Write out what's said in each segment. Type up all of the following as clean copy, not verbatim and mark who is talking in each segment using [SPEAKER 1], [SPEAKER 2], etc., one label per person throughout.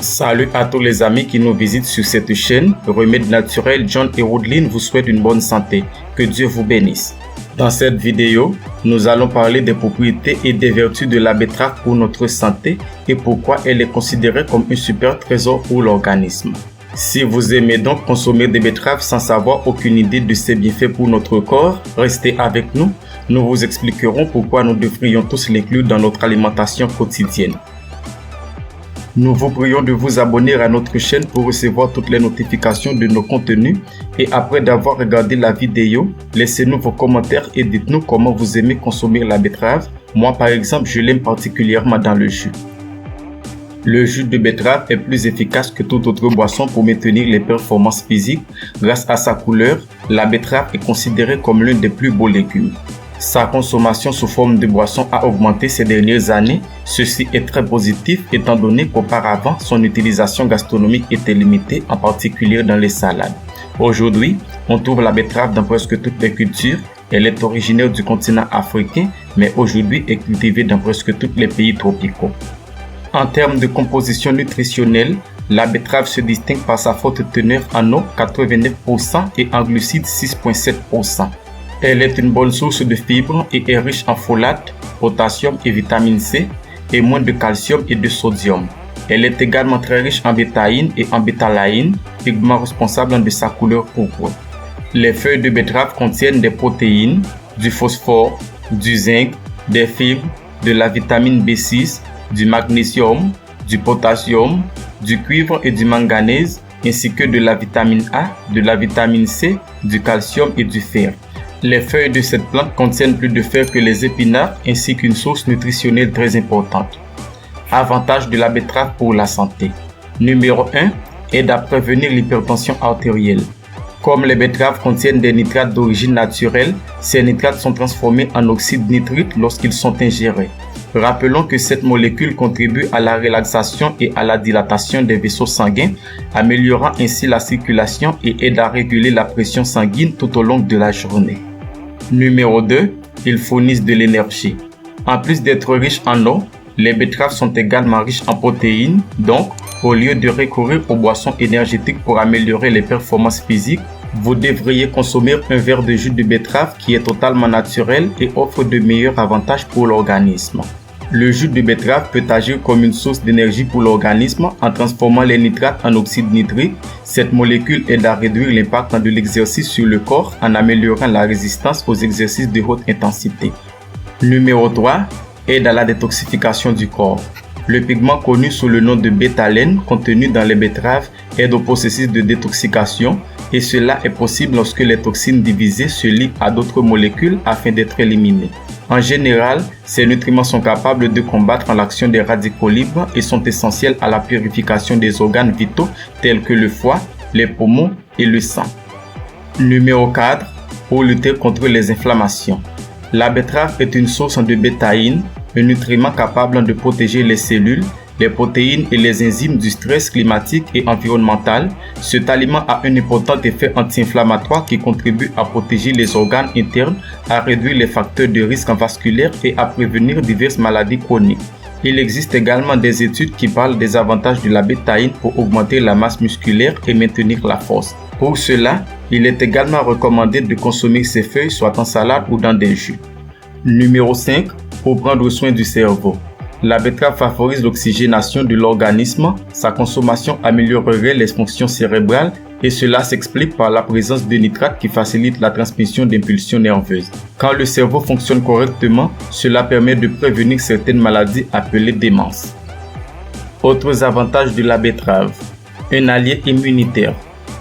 [SPEAKER 1] Salut à tous les amis qui nous visitent sur cette chaîne. Remède naturel, John et Woodline vous souhaitent une bonne santé. Que Dieu vous bénisse. Dans cette vidéo, nous allons parler des propriétés et des vertus de la betterave pour notre santé et pourquoi elle est considérée comme un super trésor pour l'organisme. Si vous aimez donc consommer des betteraves sans avoir aucune idée de ses bienfaits pour notre corps, restez avec nous. Nous vous expliquerons pourquoi nous devrions tous l'inclure dans notre alimentation quotidienne. Nous vous prions de vous abonner à notre chaîne pour recevoir toutes les notifications de nos contenus. Et après d'avoir regardé la vidéo, laissez-nous vos commentaires et dites-nous comment vous aimez consommer la betterave. Moi par exemple, je l'aime particulièrement dans le jus. Le jus de betterave est plus efficace que toute autre boisson pour maintenir les performances physiques. Grâce à sa couleur, la betterave est considérée comme l'un des plus beaux légumes. Sa consommation sous forme de boisson a augmenté ces dernières années. Ceci est très positif étant donné qu'auparavant, son utilisation gastronomique était limitée, en particulier dans les salades. Aujourd'hui, on trouve la betterave dans presque toutes les cultures. Elle est originaire du continent africain, mais aujourd'hui est cultivée dans presque tous les pays tropicaux. En termes de composition nutritionnelle, la betterave se distingue par sa forte teneur en eau 89% et en glucides 6,7%. Elle est une bonne source de fibres et est riche en folate, potassium et vitamine C et moins de calcium et de sodium. Elle est également très riche en bétaïne et en bétalaïne, pigments responsables de sa couleur pourpre. Les feuilles de betterave contiennent des protéines, du phosphore, du zinc, des fibres, de la vitamine B6, du magnésium, du potassium, du cuivre et du manganèse, ainsi que de la vitamine A, de la vitamine C, du calcium et du fer. Les feuilles de cette plante contiennent plus de fer que les épinards ainsi qu'une source nutritionnelle très importante. Avantages de la betterave pour la santé. Numéro 1. Aide à prévenir l'hypertension artérielle. Comme les betteraves contiennent des nitrates d'origine naturelle, ces nitrates sont transformés en oxyde nitrique lorsqu'ils sont ingérés. Rappelons que cette molécule contribue à la relaxation et à la dilatation des vaisseaux sanguins, améliorant ainsi la circulation et aide à réguler la pression sanguine tout au long de la journée. Numéro 2. Ils fournissent de l'énergie. En plus d'être riches en eau, les betteraves sont également riches en protéines, donc au lieu de recourir aux boissons énergétiques pour améliorer les performances physiques, vous devriez consommer un verre de jus de betterave qui est totalement naturel et offre de meilleurs avantages pour l'organisme. Le jus de betterave peut agir comme une source d'énergie pour l'organisme en transformant les nitrates en oxyde nitrique. Cette molécule aide à réduire l'impact de l'exercice sur le corps en améliorant la résistance aux exercices de haute intensité. Numéro 3. Aide à la détoxification du corps. Le pigment connu sous le nom de bétalène contenu dans les betteraves aide au processus de détoxication et cela est possible lorsque les toxines divisées se lient à d'autres molécules afin d'être éliminées. En général, ces nutriments sont capables de combattre l'action des radicaux libres et sont essentiels à la purification des organes vitaux tels que le foie, les poumons et le sang. Numéro 4. Pour lutter contre les inflammations. La betterave est une source de bétaïne, un nutriment capable de protéger les cellules, les protéines et les enzymes du stress climatique et environnemental. Cet aliment a un important effet anti-inflammatoire qui contribue à protéger les organes internes, à réduire les facteurs de risque vasculaire et à prévenir diverses maladies chroniques. Il existe également des études qui parlent des avantages de la bétaïne pour augmenter la masse musculaire et maintenir la force. Pour cela, il est également recommandé de consommer ces feuilles soit en salade ou dans des jus. Numéro 5. Pour prendre soin du cerveau. La betterave favorise l'oxygénation de l'organisme. Sa consommation améliorerait les fonctions cérébrales et cela s'explique par la présence de nitrates qui facilitent la transmission d'impulsions nerveuses. Quand le cerveau fonctionne correctement, cela permet de prévenir certaines maladies appelées démence. Autres avantages de la betterave. Un allié immunitaire.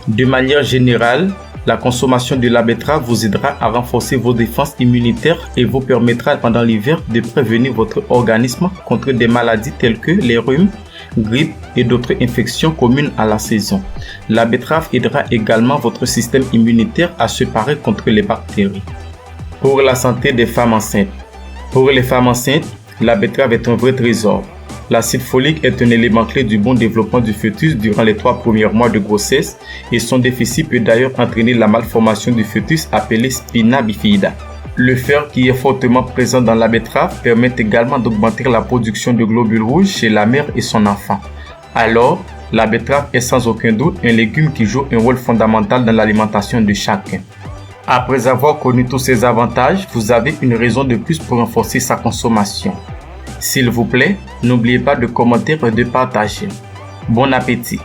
[SPEAKER 1] De manière générale, la consommation de la betterave vous aidera à renforcer vos défenses immunitaires et vous permettra pendant l'hiver de prévenir votre organisme contre des maladies telles que les rhumes, grippe et d'autres infections communes à la saison. La betterave aidera également votre système immunitaire à se parer contre les bactéries. Pour la santé des femmes enceintes. Pour les femmes enceintes, la betterave est un vrai trésor. L'acide folique est un élément clé du bon développement du fœtus durant les 3 premiers mois de grossesse et son déficit peut d'ailleurs entraîner la malformation du fœtus appelée spina bifida. Le fer qui est fortement présent dans la betterave permet également d'augmenter la production de globules rouges chez la mère et son enfant. Alors, La betterave est sans aucun doute un légume qui joue un rôle fondamental dans l'alimentation de chacun. Après avoir connu tous ses avantages, vous avez une raison de plus pour renforcer sa consommation. S'il vous plaît, n'oubliez pas de commenter et de partager. Bon appétit!